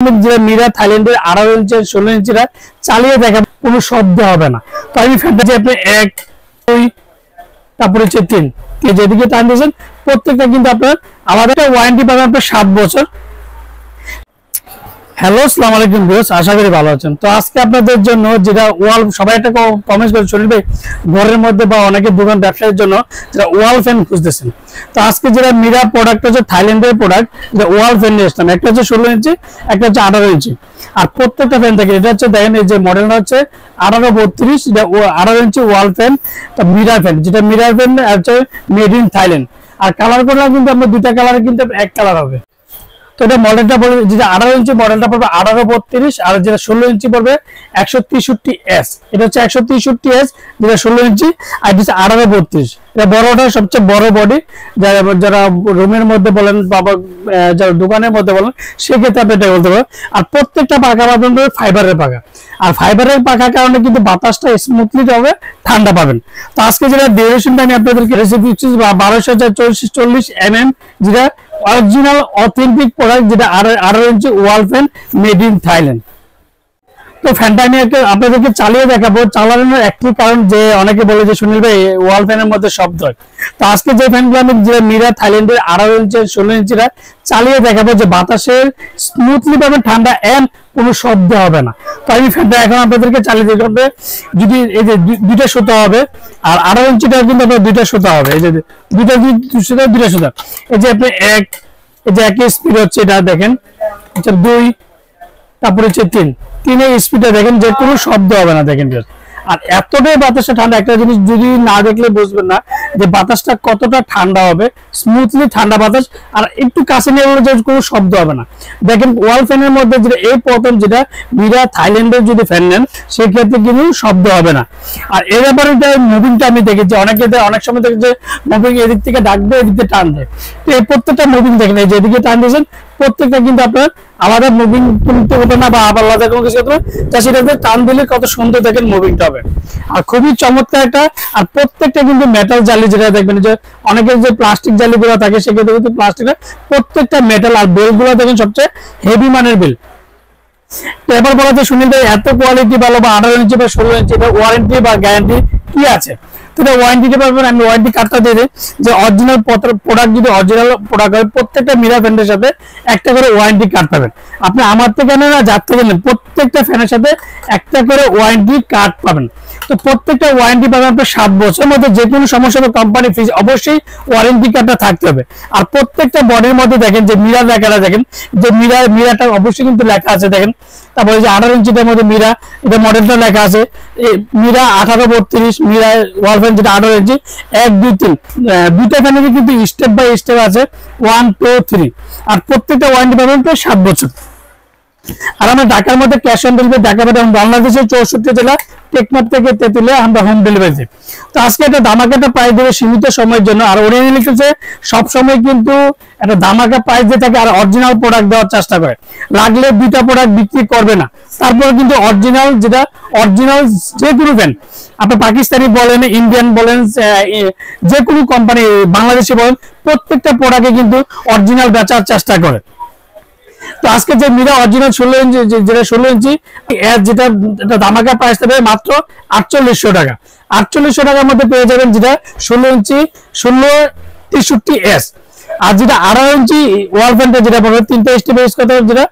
মিরা থাইল্যান্ডের 18 ইঞ্চি 16 ইঞ্চিরা চালিয়ে দেখা কোনো শব্দ হবে না। তো আমি ফ্যানটা যে আপনি 1 2 তারপরে হচ্ছে 3 যেদিকে টান দিয়েছেন প্রত্যেকটা কিন্তু আপনার আমাদের ওয়ারেন্টি পাবেন আপনার 7 বছর। হ্যালো আসসালামু আলাইকুম ভিউয়ার্স, আশা করি ভালো আছেন। তো আজকে আপনাদের জন্য যেটা ওয়াল সবাই একটা কমেন্ট করে শরীর ভাই ঘরের মধ্যে বা অনেকে দোকান ব্যবসায়ের জন্য যেটা ওয়াল ফ্যান খুঁজতেছেন, তো আজকে যেটা মিরা প্রোডাক্ট হচ্ছে থাইল্যান্ডের প্রোডাক্ট, যে ওয়াল ফ্যান নিয়ে আসলাম। একটা হচ্ছে 16 ইঞ্চি, একটা হচ্ছে 18 ইঞ্চি। আর প্রত্যেকটা ফ্যান থাকে এটা হচ্ছে দেখেন এই যে মডেলটা হচ্ছে 1832, এটা 18 ইঞ্চি ওয়াল ফ্যান, তো মিরা ফ্যান, যেটা মিরা ফ্যান হচ্ছে মেড ইন থাইল্যান্ড। আর কালার করলে কিন্তু আপনার দুইটা কালারে কিন্তু এক কালার হবে। তো এটা মডেলটা পড়বে, যেটা 18 ইঞ্চি মডেলটা পড়বে 1832, আর যেটা 16 ইঞ্চি পড়বে 163S। এটা হচ্ছে 163S, যেটা 16 ইঞ্চি, আর এটা 1832। এটা বড়টা সবচেয়ে বড় বডি, যারা রুমের মধ্যে বলেন বা যারা দোকানের মধ্যে বলেন সেক্ষেত্রে আপনি এটা বলতে পারেন। আর প্রত্যেকটা পাখা পাবেন ফাইবারের পাখা, আর ফাইবারের পাখার কারণে কিন্তু বাতাসটা স্মুথলি হবে, ঠান্ডা পাবেন। তো আজকে যেটা ডিউরেশনটা আমি আপনাদেরকে রেসিপি 1240 mm, যেটা অরিজিনাল অথেন্টিক প্রোডাক্ট, যেটা 18 inch wall fan made in Thailand. তো ফ্যানটা আমি আপনাদেরকে চালিয়ে দেখাবো। চালানোর একটি কারণ, যে অনেকে বলে যে সুনীল ভাই ওয়াল ফ্যানের মধ্যে শব্দ হয়। তো আজকে যে ফ্যানগুলো আমি যে মিরা থাইল্যান্ডের 18 ইঞ্চি 16 ইঞ্চিরা চালিয়ে দেখাবো, যে বাতাসের স্মুথলি পাবেন, ঠান্ডা এন্ড কোনো শব্দ হবে না। তো আমি ফ্যানটা এখন আপনাদেরকে চালিয়ে দেখাবো। যদি এই যে দুইটা সুতা হবে, আর 18 ইঞ্চিটা কিন্তু আপনার দুইটা সুতা হবে, এই যে দুইটা সুতা। এই যে আপনি এই যে একই স্পিড হচ্ছে, এটা দেখেন 2, তারপরে হচ্ছে 3 স্পিডে দেখেন যে কোনো শব্দ হবে না। দেখেন আর এতটাই বাতাসটা ঠান্ডা, একটা জিনিস যদি না দেখলে বুঝবেন না যে বাতাসটা কতটা ঠান্ডা হবে, স্মুথলি ঠান্ডা বাতাস। আর একটু কাছে নিয়ে বলে যে কোনো শব্দ হবে না। দেখেন ওয়াল ফ্যানের মধ্যে যেটা এই প্রথম যেটা মিরা থাইল্যান্ডের যদি ফ্যান নেন সেক্ষেত্রে কিন্তু শব্দ হবে না। আর এর ব্যাপারে মুভিংটা আমি দেখেছি, অনেক সময় দেখি যে মুভিং এদিক থেকে ডাকবে, এদিক থেকে টান দেয়। তো এই প্রত্যেকটা মুভিং দেখেন, এই যেদিকে টান দিয়েছেন প্রত্যেকটা কিন্তু আপনার আলাদা মুভিং করতে হবে না, বা আলাদা কোনো কিছু করতে হবে, তা সেটাতে টান দিলে কত সুন্দর দেখেন মুভিংটা হবে। আর খুবই চমৎকার একটা। আর প্রত্যেকটা কিন্তু মেটাল জালি, যেটা দেখবেন যে অনেকের যে প্লাস্টিক জালিগুলো থাকে সেক্ষেত্রে কিন্তু প্লাস্টিকের প্রত্যেকটা মেটাল। আর বেলগুলো দেখেন সবচেয়ে হেভি মানের বেল। এবার বলা যায় সুনীল ভাই এত কোয়ালিটি ভালো, বা 18 ইঞ্চি বা 16 ইঞ্চি, এটা ওয়ারেন্টি বা গ্যারান্টি কি আছে? ওয়ারেন্টি পাবেন, আমি ওয়ারেন্টি কার্ডটা দিয়ে দিই, যে অরিজিনাল প্রোডাক্ট যদি অরিজিনাল প্রোডাক্ট হয় প্রত্যেকটা মিরা ফ্যানের সাথে একটা করে ওয়ারেন্টি কার্ড পাবেন। আপনি আমার থেকে নেন না যার থেকে নেন, প্রত্যেকটা ফ্যানের সাথে একটা করে ওয়ারেন্টি কার্ড পাবেন। তো প্রত্যেকটা ওয়ারেন্টি পাবেন আপনার 7 বছরের মধ্যে। যে কোনো সমস্যা হবে কোম্পানি ফিজ অবশ্যই ওয়ারেন্টি কার্ডটা থাকতে হবে। আর প্রত্যেকটা বডির মধ্যে দেখেন যে মিরা লেখাটা, দেখেন যে মিরাটা অবশ্যই কিন্তু লেখা আছে দেখেন। তারপরে যে 18 ইঞ্চিটার মধ্যে মিরা, এটা মডেলটা লেখা আছে মিরা 1832, মিরা ওয়াল ফ্যান যেটা 18 ইঞ্চি 1 2 3, দুইটা ফ্যানের কিন্তু স্টেপ বাই স্টেপ আছে 1 2 3। আর প্রত্যেকটা ওয়ারেন্টি পাবেন প্রায় 7 বছর। আর আমরা ঢাকার মধ্যে ক্যাশ অন ডেলিভারি, ঢাকা পাঠান বাংলাদেশের 64 জেলা, টেকনাফ থেকে তেতুলিয়া আমরা হোম ডেলিভারি দিই। তো আজকে একটা ধামাকাটা প্রাইস দেবে সীমিত সময়ের জন্য। আর ওরিজিনাল লিখেছে সব সময় কিন্তু একটা ধামাকা প্রাইস দিয়ে থাকে, আর অরিজিনাল প্রোডাক্ট দেওয়ার চেষ্টা করে। লাগলে দুইটা প্রোডাক্ট বিক্রি করবে না, তারপরে কিন্তু অরিজিনাল যেটা অরিজিনাল যে কোনো ফ্যান, আপনি পাকিস্তানি বলেন, ইন্ডিয়ান বলেন, যে কোনো কোম্পানি বাংলাদেশি বলেন, প্রত্যেকটা প্রোডাক্টে কিন্তু অরিজিনাল বেচার চেষ্টা করে। তো আজকে যে মিরা অরিজিনাল 16 ইঞ্চি, যেটা 16 ইঞ্চি, যেটা ধামাকা প্রাইস দেবে মাত্র 4800 টাকা। 4800 টাকার মধ্যে পেয়ে যাবেন যেটা 16 ইঞ্চি 1663S। আর যেটা 18 ইঞ্চি ওয়াল ফ্যানটা যেটা পাবেন 3টা স্টেপ ইউজ করতে হবে, যেটা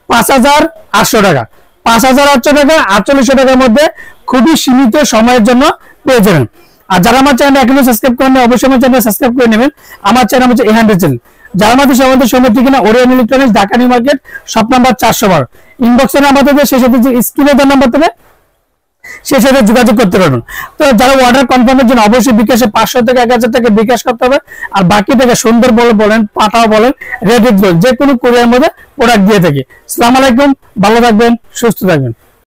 5800 টাকা। 5800 টাকা 4800 টাকার মধ্যে খুবই সীমিত সময়ের জন্য পেয়ে যাবেন। আর যারা আমার চ্যানেল এখনো সাবস্ক্রাইব করেন অবশ্যই আমার চ্যানেল সাবস্ক্রাইব করে নেবেন। আমার চ্যানেল হচ্ছে A100 চ্যানেল। যারা আমাদের সময় ঠিকানা Orion electronics, Dhaka new market, shop number 412। ইনবক্সে নাম্বার দেবে, সেই সাথে যে স্ক্রিনে দেওয়া নাম্বার দেবে সেই সাথে যোগাযোগ করতে পারবেন। তো যারা অর্ডার কনফার্মের জন্য অবশ্যই বিকাশে 500 থেকে 1000 টাকা বিকাশ করতে হবে। আর বাকি টাকা সুন্দর বলেন, পাঠাও বলেন, রেডিট বলেন, যে কোনো কুরিয়ার মধ্যে প্রোডাক্ট দিয়ে থাকি। আসসালামু আলাইকুম, ভালো থাকবেন, সুস্থ থাকবেন।